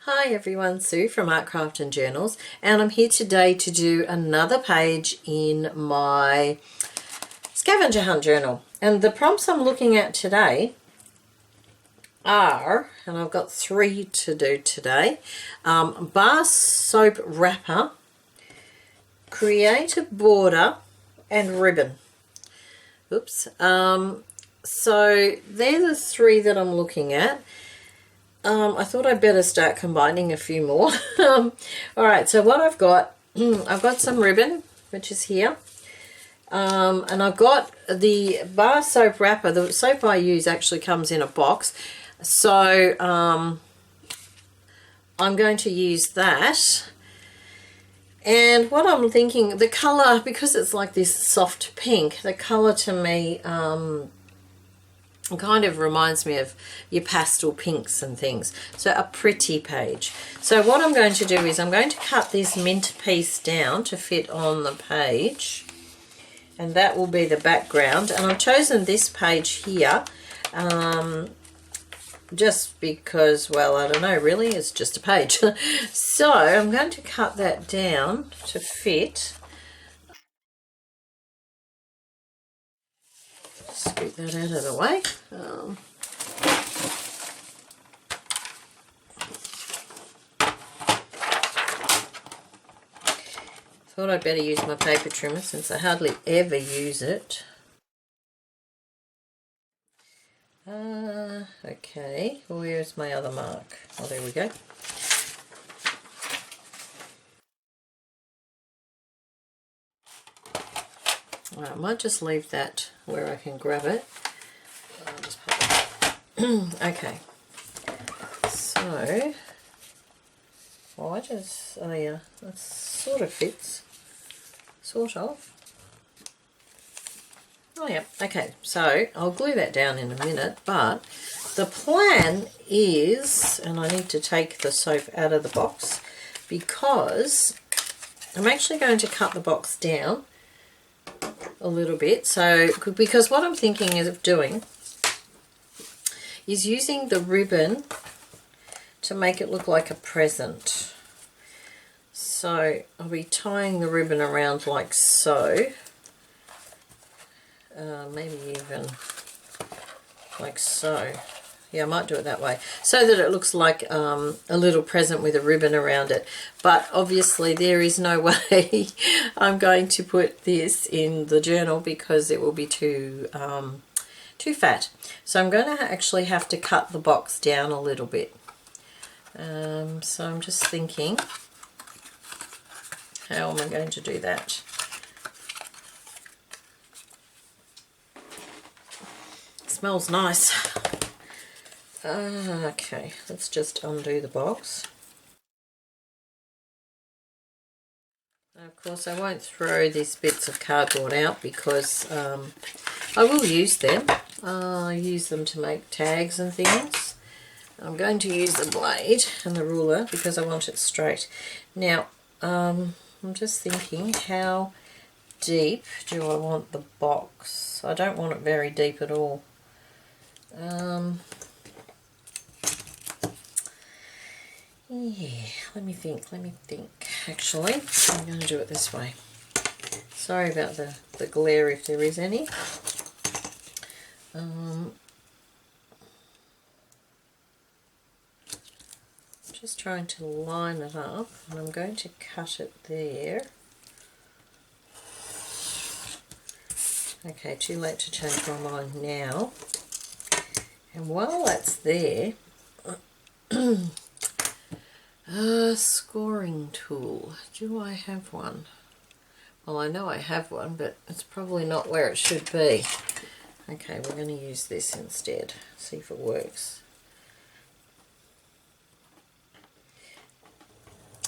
Hi everyone, Sue from Artcraftjournals, and I'm here today to do another page in my scavenger hunt journal. And the prompts I'm looking at today are, and I've got 3 to do today, bar soap wrapper, create a border, and ribbon. Oops. So they're the 3 that I'm looking at. I thought I'd better start combining a few more. Alright, so what I've got some ribbon, which is here. And I've got the bar soap wrapper. The soap I use actually comes in a box. So I'm going to use that. And what I'm thinking, the colour, because it's like this soft pink, the colour to me kind of reminds me of your pastel pinks and things. So a pretty page. So what I'm going to do is I'm going to cut this mint piece down to fit on the page, and that will be the background. And I've chosen this page here just because, well, I don't know, really, it's just a page. So I'm going to cut that down to fit. Scoot that out of the way. Thought I'd better use my paper trimmer since I hardly ever use it. Okay, where's my other mark? Oh, there we go. Right, I might just leave that where I can grab it. I'll just pop it. Okay, so oh yeah, that sort of fits, sort of. Oh yeah, okay, so I'll glue that down in a minute, but the plan is, and I need to take the soap out of the box because I'm actually going to cut the box down a little bit. So because what I'm thinking of doing is using the ribbon to make it look like a present. So I'll be tying the ribbon around like so, maybe even like so. Yeah, I might do it that way, so that it looks like a little present with a ribbon around it. But obviously there is no way I'm going to put this in the journal because it will be too fat. So I'm going to actually have to cut the box down a little bit. So I'm just thinking, how am I going to do that? It smells nice. Okay, let's just undo the box. Now, of course, I won't throw these bits of cardboard out because I will use them. I use them to make tags and things. I'm going to use the blade and the ruler because I want it straight. Now, I'm just thinking, how deep do I want the box? I don't want it very deep at all. Yeah, let me think. Actually, I'm going to do it this way. Sorry about the glare if there is any. Just trying to line it up, and I'm going to cut it there. Okay, too late to change my mind now. And while that's there, scoring tool. Do I have one? Well, I know I have one, but it's probably not where it should be. Okay, we're going to use this instead. See if it works.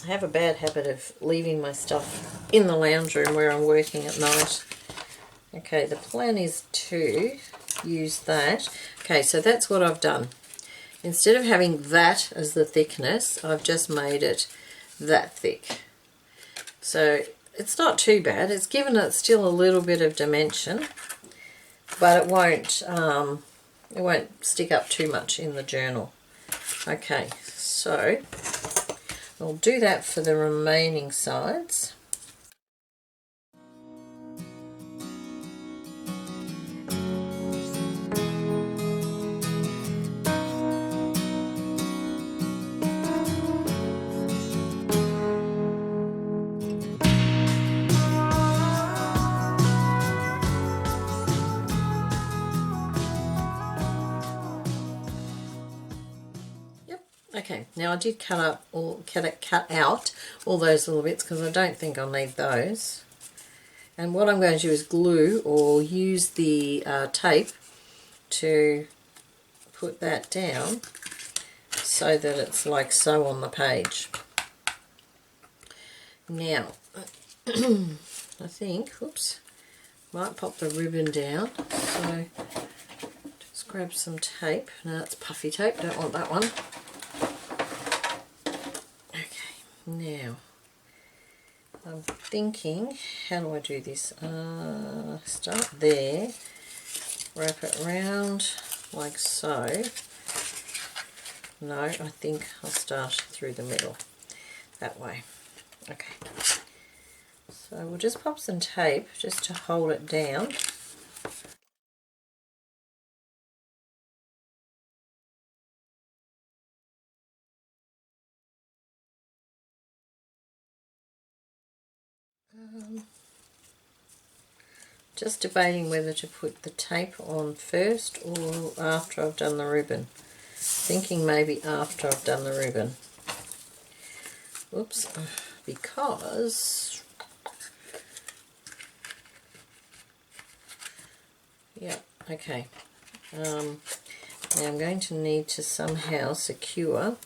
I have a bad habit of leaving my stuff in the lounge room where I'm working at night. Okay, the plan is to use that. Okay, so that's what I've done. Instead of having that as the thickness, I've just made it that thick. So it's not too bad. It's given it still a little bit of dimension, but it won't stick up too much in the journal. Okay, so I'll do that for the remaining sides. Okay, now I did cut out all those little bits because I don't think I'll need those. And what I'm going to do is glue or use the tape to put that down so that it's like so on the page. Now, I think, oops, might pop the ribbon down. So just grab some tape. Now that's puffy tape, don't want that one. Now, I'm thinking, how do I do this? Start there, wrap it round like so. No, I think I'll start through the middle, that way. Okay, so we'll just pop some tape just to hold it down. Just debating whether to put the tape on first or after I've done the ribbon. Thinking maybe after I've done the ribbon. Oops, because... yeah, okay. Now I'm going to need to somehow secure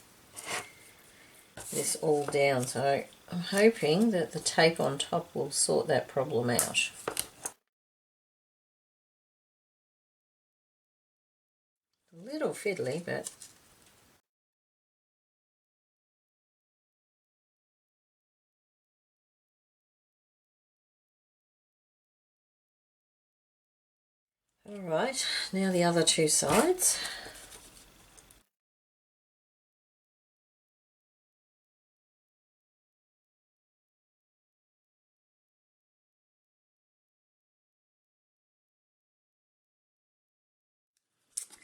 this all down, so I'm hoping that the tape on top will sort that problem out. A little fiddly, but alright, now the other two sides.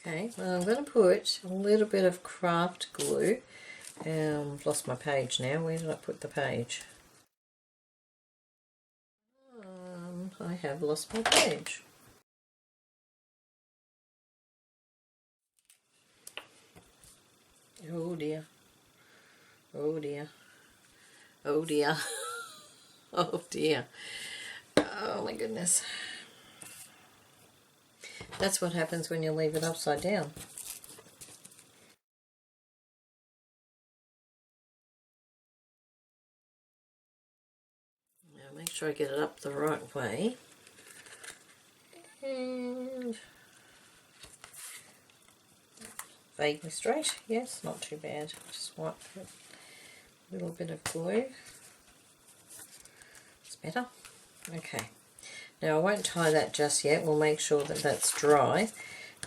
Okay, well I'm going to put a little bit of craft glue. I've lost my page now. Where did I put the page? I have lost my page. Oh dear. Oh dear. Oh dear. Oh dear. Oh my goodness. That's what happens when you leave it upside down. Now make sure I get it up the right way. And vaguely straight. Yes, not too bad. Just wipe a little bit of glue. It's better. Okay. Now I won't tie that just yet. We'll make sure that that's dry.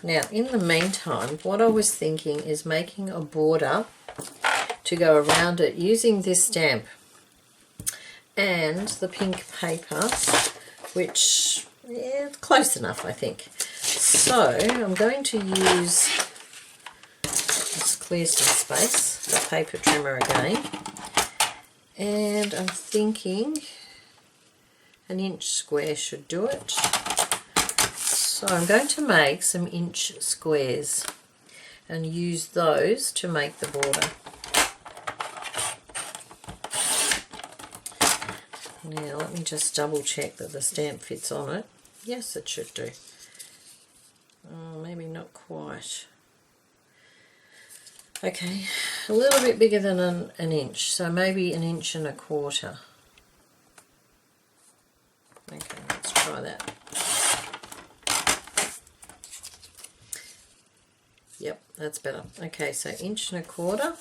Now in the meantime, what I was thinking is making a border to go around it using this stamp and the pink paper, which, yeah, close enough I think. So I'm going to use, let's clear some space, the paper trimmer again, and I'm thinking an inch square should do it. So I'm going to make some inch squares and use those to make the border. Now let me just double check that the stamp fits on it. Yes, it should do. Maybe not quite. Okay, a little bit bigger than an inch, so maybe an inch and a quarter. Okay, let's try that. Yep, that's better. Okay, so inch and a quarter.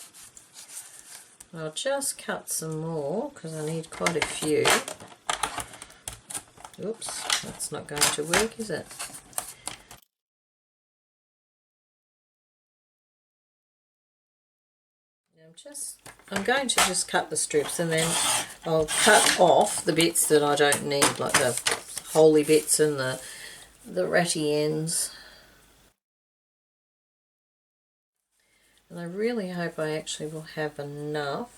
I'll just cut some more because I need quite a few. Oops, that's not going to work, is it? I'm going to just cut the strips, and then I'll cut off the bits that I don't need, like the holy bits and the ratty ends. And I really hope I actually will have enough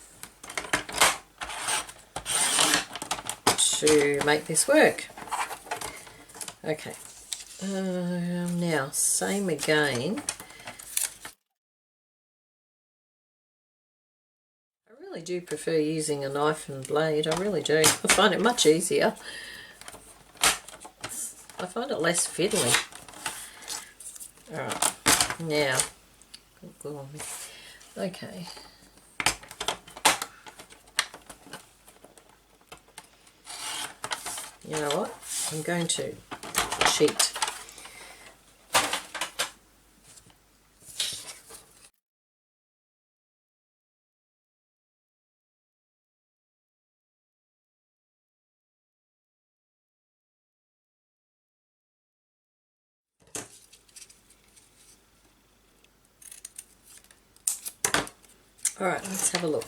to make this work. Okay, now same again. I really do prefer using a knife and blade, I really do. I find it much easier. I find it less fiddly. Alright, now, good on me. Okay. You know what? I'm going to cheat. Alright, let's have a look.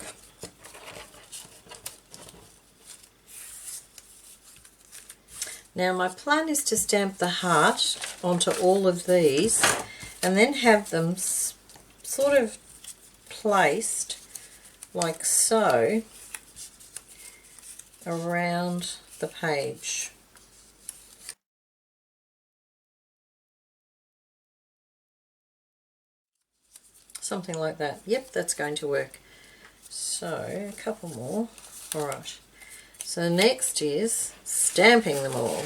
Now my plan is to stamp the heart onto all of these and then have them sort of placed like so around the page. Something like that. Yep, that's going to work. So, a couple more. Alright. So next is stamping them all.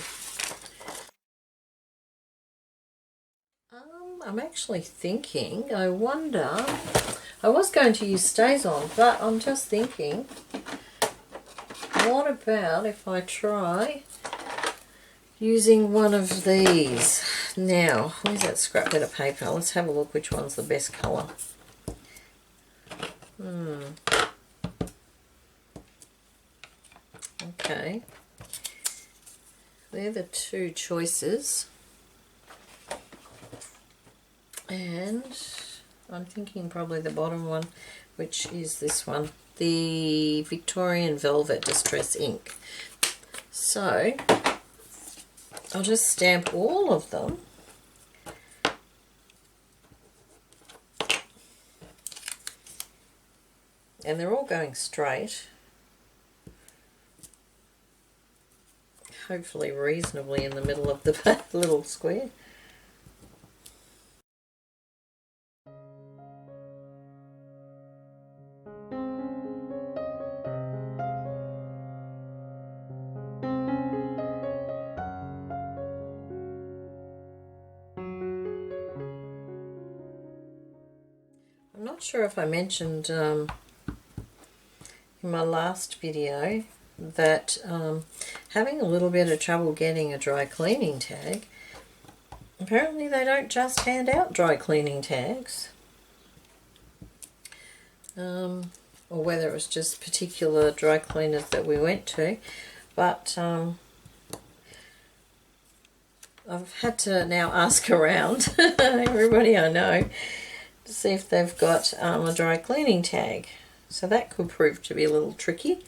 I'm actually thinking, I wonder, I was going to use StazOn, but I'm just thinking, what about if I try using one of these? Now, where's that scrap bit of paper? Let's have a look which one's the best colour. Okay, they're the two choices, and I'm thinking probably the bottom one, which is this one, the Victorian Velvet Distress Ink. So I'll just stamp all of them. And they're all going straight. Hopefully reasonably in the middle of the little square. I'm not sure if I mentioned in my last video that having a little bit of trouble getting a dry cleaning tag. Apparently they don't just hand out dry cleaning tags, or whether it was just particular dry cleaners that we went to, but I've had to now ask around everybody I know to see if they've got a dry cleaning tag, so that could prove to be a little tricky.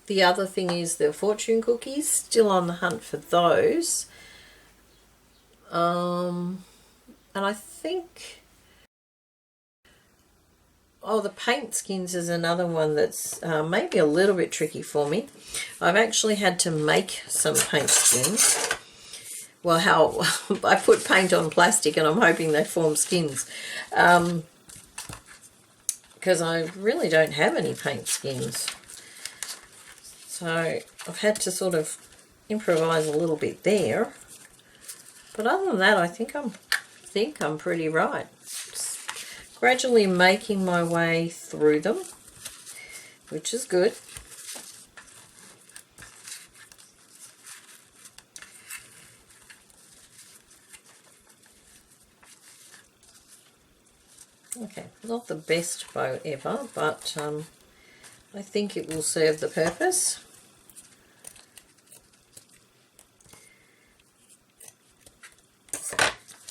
The other thing is the fortune cookies, still on the hunt for those. And I think, oh, the paint skins is another one that's maybe a little bit tricky for me. I've actually had to make some paint skins. Well, how I put paint on plastic and I'm hoping they form skins. Because I really don't have any paint skins. So I've had to sort of improvise a little bit there. But other than that, I think I'm pretty right. Just gradually making my way through them, which is good. Okay, not the best bow ever, but I think it will serve the purpose.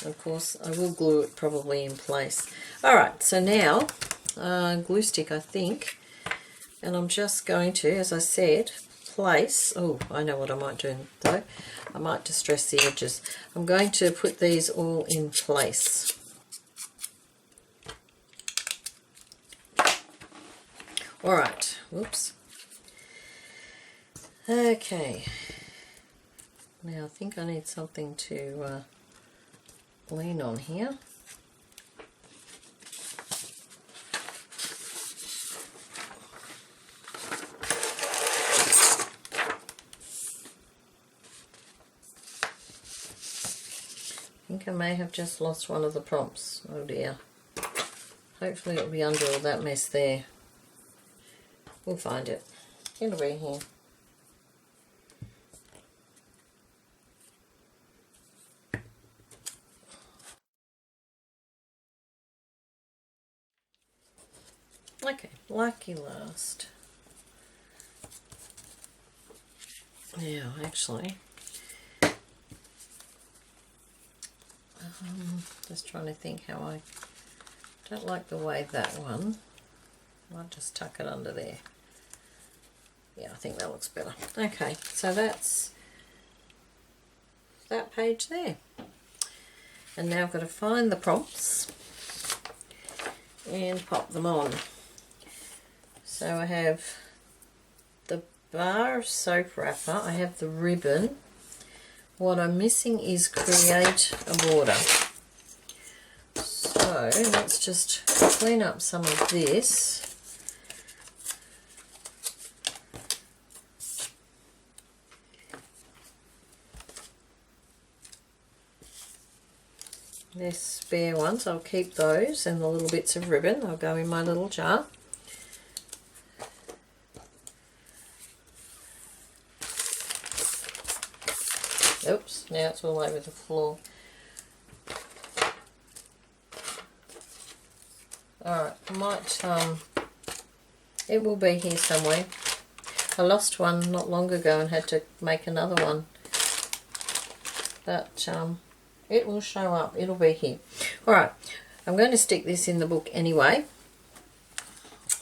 Of course I will glue it probably in place. Alright, so now glue stick, I think, and I'm just going to, as I said, place, oh, I know what I might do though, I might distress the edges. I'm going to put these all in place. Alright, whoops. Okay, now I think I need something to lean on here. I think I may have just lost one of the prompts. Oh dear. Hopefully it'll be under all that mess there. We'll find it. It'll be here. Okay, lucky last. Now, actually, just trying to think how I don't like the way that one. I might just tuck it under there. Yeah, I think that looks better. Okay, so that's that page there. And now I've got to find the prompts and pop them on. So I have the bar of soap wrapper, I have the ribbon. What I'm missing is create a border. So let's just clean up some of this. There's spare ones, I'll keep those, and the little bits of ribbon, they'll go in my little jar. Oops, now it's all over the floor. Alright, I might, it will be here somewhere. I lost one not long ago and had to make another one. But, it will show up, it'll be here. Alright, I'm going to stick this in the book anyway.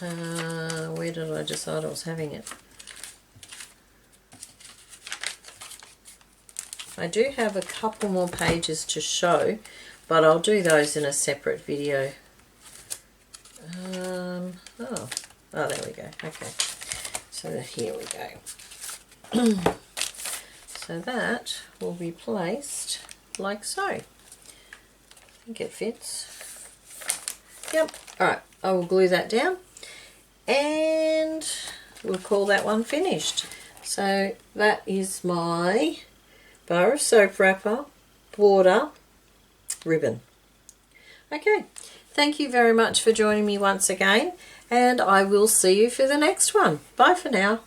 Where did I decide I was having it? I do have a couple more pages to show, but I'll do those in a separate video. Oh, there we go. Okay, so here we go. So that will be placed like so. I think it fits. Yep. Alright, I will glue that down and we'll call that one finished. So that is my bar of soap wrapper, border, ribbon. Okay, thank you very much for joining me once again, and I will see you for the next one. Bye for now.